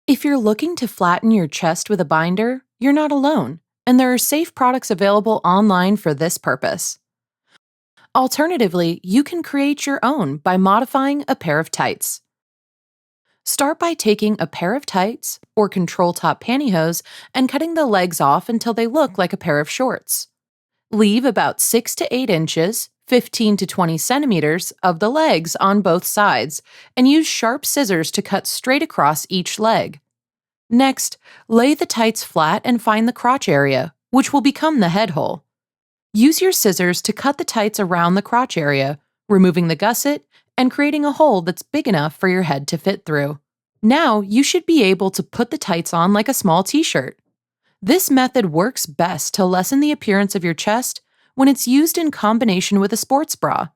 If you're looking to flatten your chest with a binder, you're not alone, and there are safe products available online for this purpose. Alternatively, you can create your own by modifying a pair of tights. Start by taking a pair of tights or control top pantyhose and cutting the legs off until they look like a pair of shorts. Leave about 6 to 8 inches, 15 to 20 centimeters, of the legs on both sides, and use sharp scissors to cut straight across each leg. Next, lay the tights flat and find the crotch area, which will become the head hole. Use your scissors to cut the tights around the crotch area, removing the gusset and creating a hole that's big enough for your head to fit through. Now, you should be able to put the tights on like a small t-shirt. This method works best to lessen the appearance of your chest when it's used in combination with a sports bra.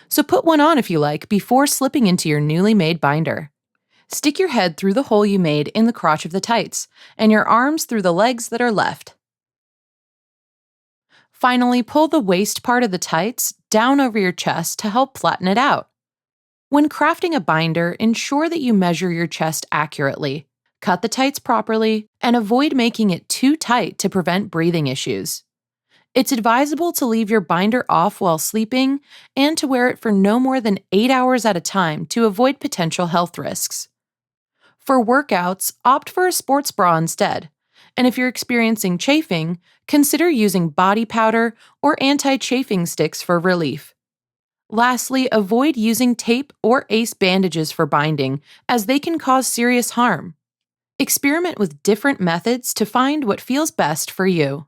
So put one on if you like before slipping into your newly made binder. Stick your head through the hole you made in the crotch of the tights, and your arms through the legs that are left. Finally, pull the waist part of the tights down over your chest to help flatten it out. When crafting a binder, ensure that you measure your chest accurately. Cut the tights properly, and avoid making it too tight to prevent breathing issues. It's advisable to leave your binder off while sleeping and to wear it for no more than 8 hours at a time to avoid potential health risks. For workouts, opt for a sports bra instead. And if you're experiencing chafing, consider using body powder or anti-chafing sticks for relief. Lastly, avoid using tape or ACE bandages for binding, as they can cause serious harm. Experiment with different methods to find what feels best for you.